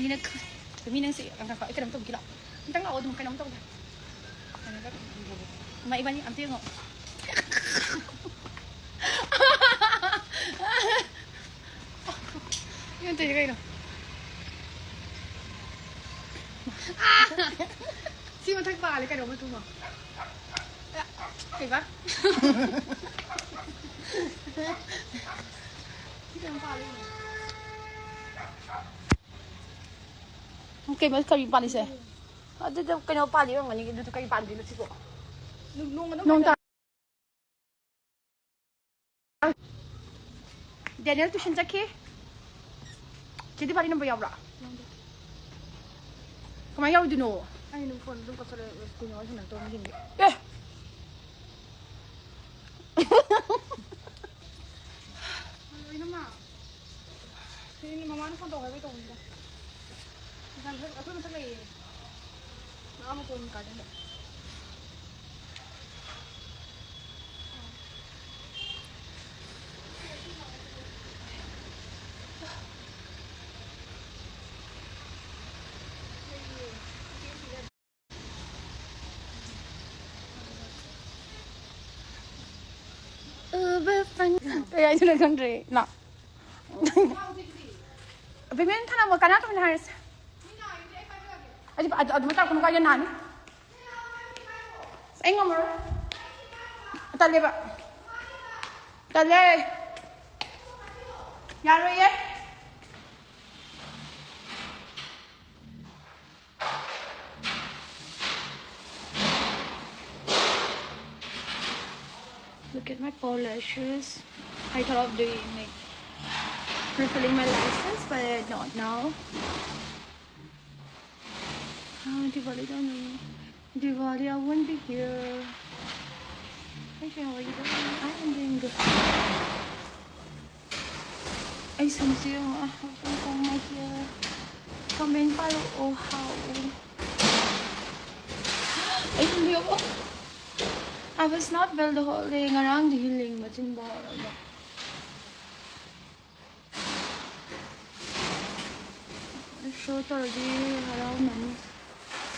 นี่นะมีหนังสือกันเขาไอ้กระดมตุ้มกี่หรอกตั้งเอาดูกันน้องตุ้มมาอีกวันนี้อันที่เหรอยังตีกันเหรอที่มันทักบาเลยกระโดดมาตุ้มเหรอเห็นปะที่ทำบาเลยOke, mas kami panis eh. Ada kanya pali orang ni, itu kami pali dulu sih kok. Nung tak. Daniel tu shenjak ke? Jadi pali nombor yang berapa? Kamu yang udah no? Ay, nung phone nung kasar punya orang nak tahu ni. Eh. Ini mah. Ini mama ni phone tahu apa itu ni? Aku nak lagi. Nama pun kaden. Ya itu nak country. Nak. Bagaimana thana mau kana tu mana harus? Aduh macam aku nak kaya nani. Saya ngomor. Tak leh pak. Tak leh. Yaro ye. Look at my polishes. I thought of doing like refilling my license, but not now. Diwali don't know. Diwali, I won't be here. Hi, how are you doing? I am doing good. Ay, samsiyo. I have to my hair. Comment palo. Oh, how? Ay, hindi ako. I was not well the whole day. Ngarang di healing. Macin ba? So, already around money.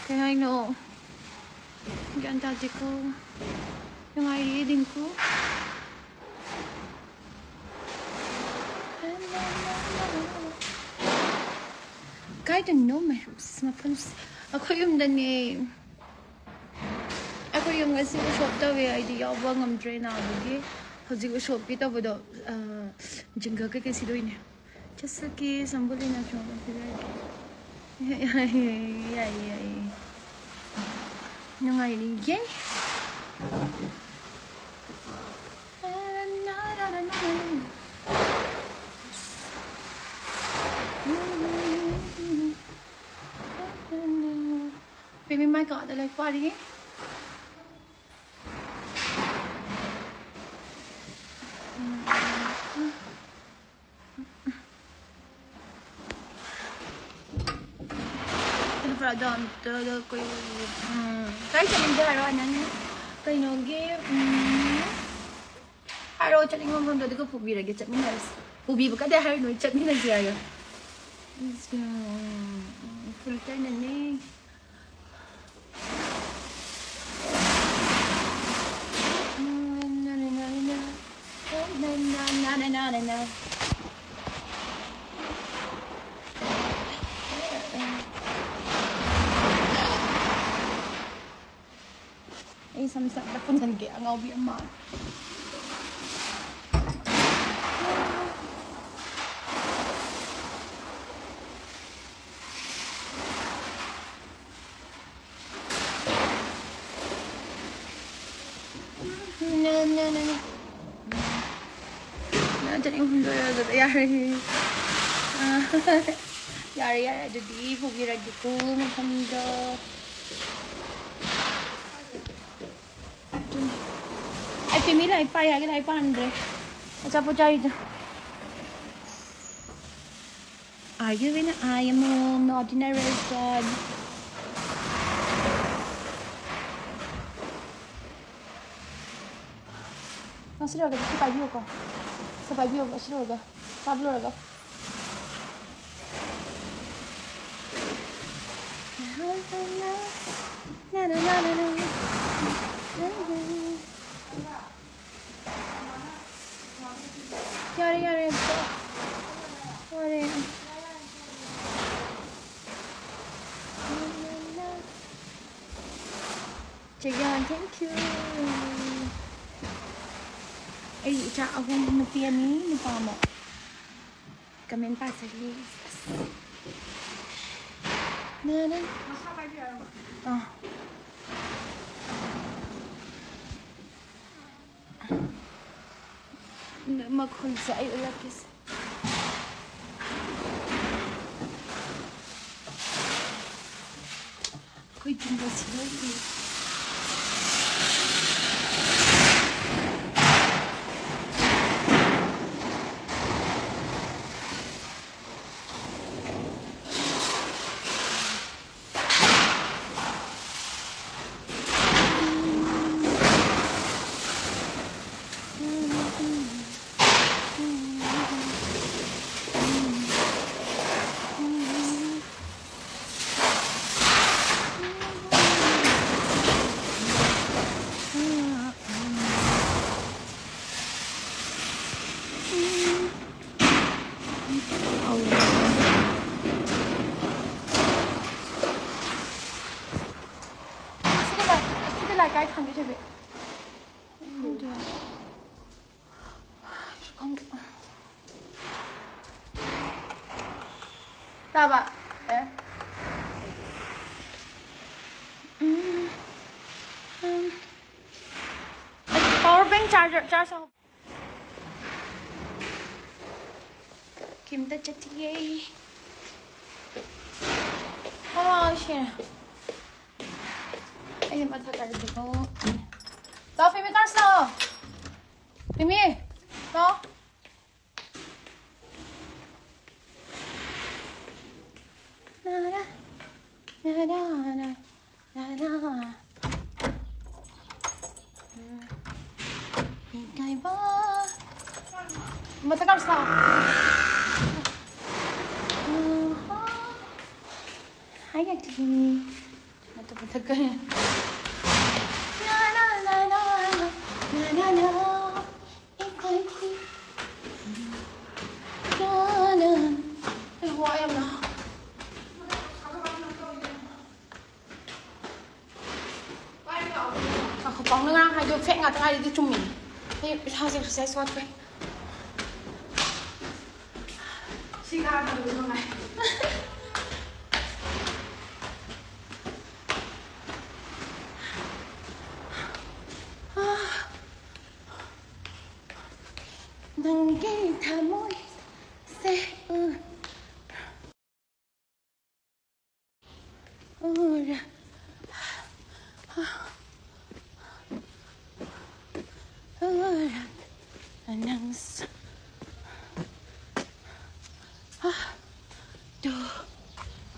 Kaya I know, ganda di ko, yung reading ko. Kahit ano, mapalos. Ako yung dani. Ako yung kasi shop daw eh, idea ba ngam try na bugi. Haji ko shop kita ba daw, jengga ka kasi doon eh. Just ki sambuli na siya ba sila. Yay. Nung ay ligay. Baby, my God, I like partying. Doon ko yung kahit sa hindi harawan niya kayo nogip haro chat yung mga doon ko pubi lagi chat minas pubi ba kada haro no chat minas siya full time na ni na ay samsak na pun kan kaya ngaw bi ama na jadi hundo yari jadi pugi lagi ko maganda. Ay, pimila, ipaya, kita ipandre. Asa po tayo. Are you in I am home, not in a restaurant? Nasa loga, sa pagyo ko. Sa pagyo ko, sa loga. Pablo loga. Yare. Thank you. Ay, ita akong nupian ni nupa mo. Kamen pa sa lis. Nana. Maghulsa ay ulakis. Ko'y tinggal sila eh. Cái thằng cái bị không ta bạn đấy power bank charge sao kim ta chết ghê shit ay mà thật là được không đó Phi mi con sao Phi mi đó cái ba mà ta con sao hay cái gì mà tôi phải thật cái hoa em nào không bóng nữa hai đứa phép ngặt hai đứa chung mình hay sao gì sẽ xoát vậy xì gà là được rồi này nungsinabot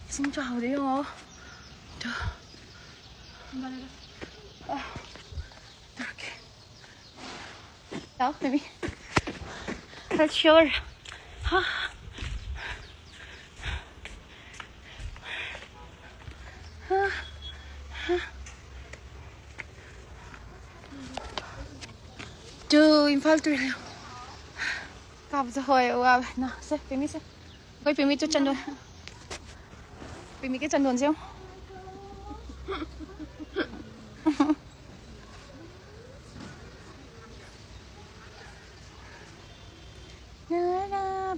xin chào đấy không 이렇게 야, baby. Let's show her. Trời, Impal tuyệt lắm. Gặp rồi, wow. Nào, xem, baby xem. Quay baby cho chân đồn. Baby cái chân đồn xem.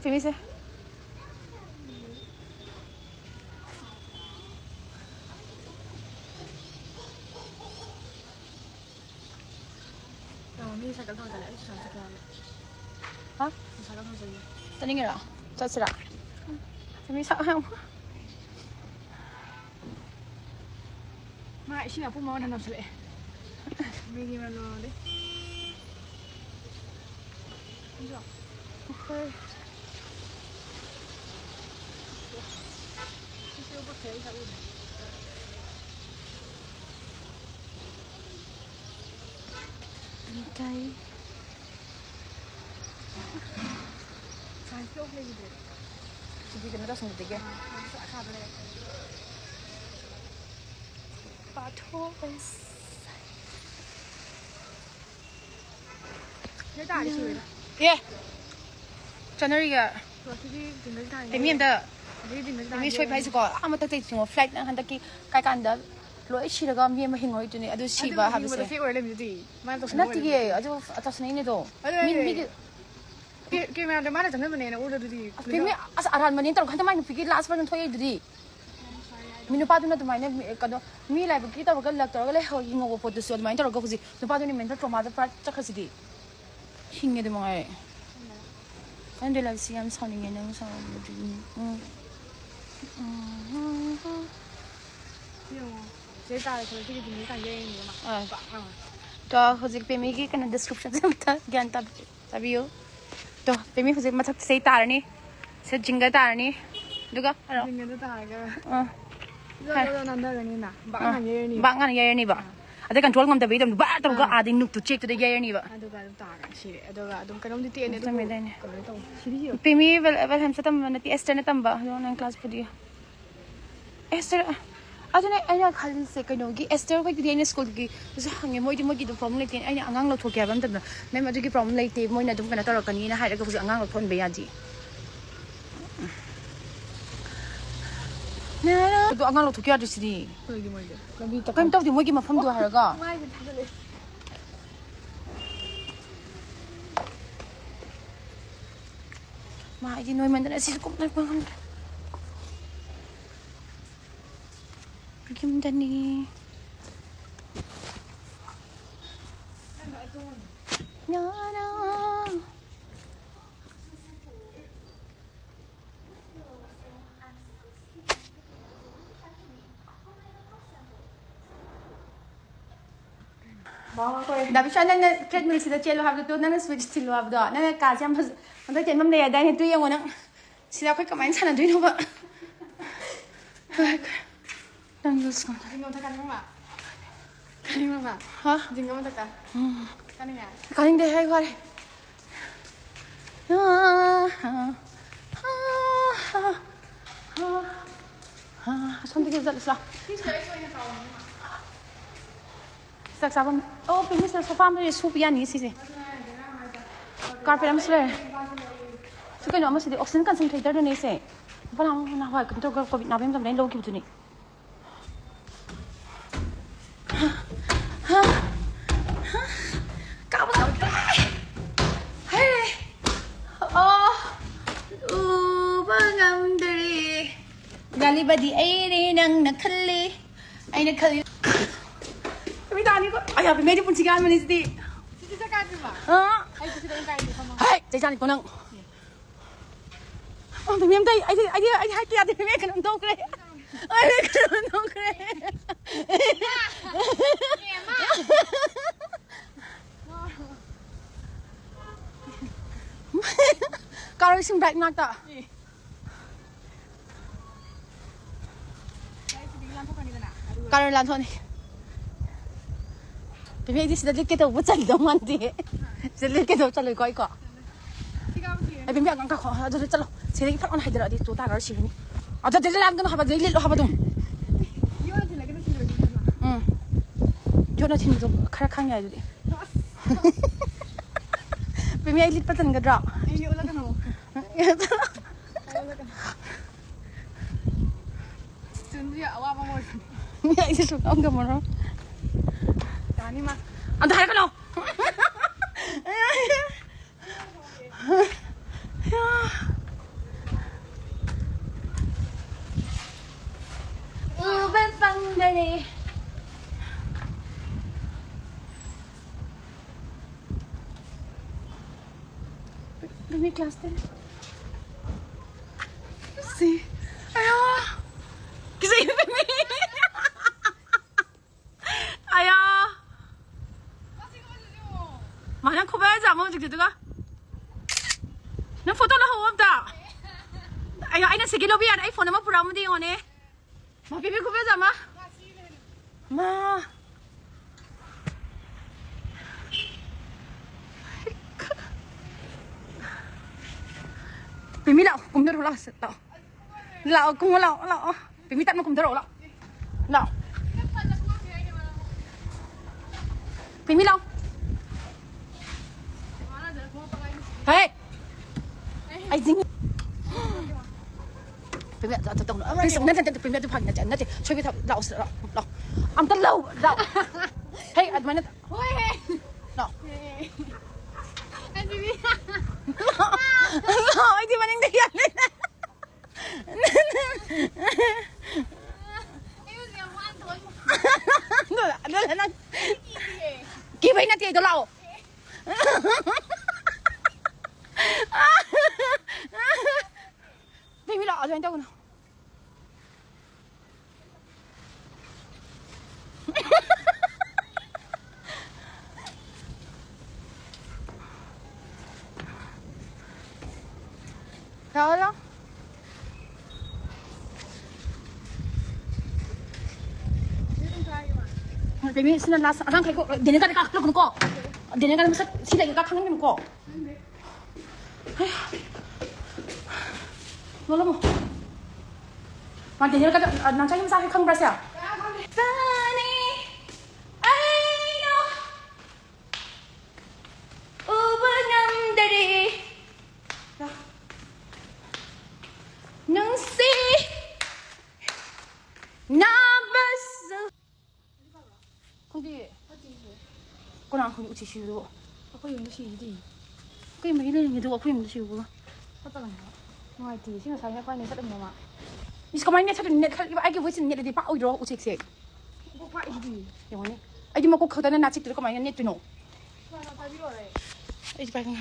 Baby xem. Ni sakal thang kala isa sakal. Ha? Sakal thang sa'yo. Taningin ra. Sasira. Baby sao? Mà chị nào cũng mong nằm sưởi. Baby mà nó đấy. Được. Okay. Siêu bất thế sao? Cái sai chỗ này gì đấy. Chỉ cần nó ra xong một tí kia. าโทไม่ได้ดิช่วยเย้จันทร์รีอะเป็นมีมเด้อเป็นมีช่วยไปสักก่อนมาตั้งใจถึงว่าไฟล์นั้นตะกี้ใกล้กันเด้อรถชีแล้วก็มีมาหิ้งเอาอยู่นี่ดูชีบ้าครับสินั่นที่อะดูตัวสนิทนี่ดูมีเกี่ยวกับมันจะไม่เป็นเนี่ยโอ้ดูดิเป็นมีอาหารมันนี่ตลอดทั้งวันฟิกลาสเปอร์นั่นถอยดูดิมีนุปาดูนั่นทำไมเนี่ยกันมีอะไรบุกี้ตลอดก็เลิกตลอดก็เลยหิ้งเอาพอดูส่วนมันตลอดก็คือนุปาดูนี่มันจะทำมาจะพัดจะขึ้นสิดิหิ้งเงี้ยดูมั้งอันเดียวเลยสิอันสอนยังไงนั่งสอนดูเจ๊ตาเลยคนที่ดูนี่กันเยอะนี่มั้งतो खुद पे मी की कने description से बता ज्ञान तभी हो तो पे मी खुद में थक से तारनी से जिंगा तारनी दुगा जिंगा तो तारगा जो नंदा गनी ना बांगन ये नहीं बा अदे control ngam tabi dum ba to ga adi nuk to check to the year ni ba aduga dum taga shire aduga dum kanom di tene dum medane pe mi vel ham satam na ti esther na tamba non class pudi esther adune aina khali se kainogi esther ko di ne school gi so hange moi di problem like aina angang lo thokya bam tabna mem adugi problem like te moi na dum kana tor kani na haira ko angang lo thon be yaji na do angang lo thokya disi koigi moi lambi ta kam taw di moi gi mafam do haraga ma ji noi man da si ko na pang Gimdani. Nyana. Dapat siya na treadmill sila chelo habdo to na switch silo habdo na kasi ang ang chen mam leya dahil ito yung unang sila ko kamain sana doon ba Tanggus kan. Jinggam tekan mama. Kani mama. Hah? Jinggam tekan. Kani ya. Kani deh hai kare. Sonti kita jalan lah. Sak sabam. Oh, pimis la sofa me sup ya ni sih. Carpet am sler. Suka nyama sih. Oxygen concentrator tu ni sih. Balang nak apa? Kita kalau covid nabi macam lain logi betul ni. Kamu Hei Oh Ubangam dari Gali badi airi nang nakali Ay nakali Kami tani ko Ay habi medyo pun sigahan man isi Sisi sa kain ba? Ay sisi daw yung kain di sama Hay Jay ko nang Oh pimiyam tayo Ay kaya di pimiyam ka nang daw kre Ay ka nang daw kre Kau sing baik nak tak? Kau lantai ni. Tapi ini sudah kita buat cari dong mandi. Sudah kita cari kau ikut. Tapi biar angkat kau, ada calo. Sini kita orang Hyderabad itu tak ada sih ni. Ada jadi lagi nak apa? Jadi lo apa tu? Jono sini tu kerja kangnya jadi. Pemi ailit patan gadra. Ayo ulah kan. Tunggu ya awak mau. Ya itu suka enggak mau. Tani mah. Anda hari kalau. Uban pang dari. Ini kelas deh. Si. Ayo. Kisah ini. Ayo. Mana kau baca mau jadi tu kan? Nak foto lah awak tak? Ayo, ayo nak segelo biar iPhone nama pura mudi orang ni. Mau pipi kau baca mah? Ma. Pimi lau, kum dah lau, lau kum lau, lau. Pimi tak mau kum dah lau. Lau. Pimi lao. Hey. Ai dính. Pimi tông nữa. Pimi nè Pimi tôi phang nè nè chơi cái thằng đậu đậu. Ông tao lâu đậu. Hey, anh mà nè. Ôi. Đậu. Anh Pimi. Ôi thì mà nhanh đi anh. Nó là nó kia vậy nè thì tôi lâu. Pimi lọ cho anh đâu nào. Đó đó. Pimi sila nasa ang kay ko dinga ka kaklo ko. Dinga ka sa sila ka kaklo ko. Wala mo. Mande dinga ka nang chay sa kang brasya. Funny. I know. Ubanam dari. nungsinaba.sukhat. 근데 그냥 그냥 우치 쉬고 아까 연도 쉬지 그게 뭐 이런 게 누가 그냥 쉬고 갔다 가냐 ngoài thì xin sai qua này sẽ được mà đi có mấy ngày sẽ được net ai cái với xin net đi bao rồi uchi xe có phải gì hiểu không ai đi mà có khâu ta nên nát chỉ có mấy net tụi nó ai đi phải không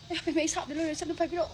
ai phải mấy sạp đi rồi sẽ được phải biết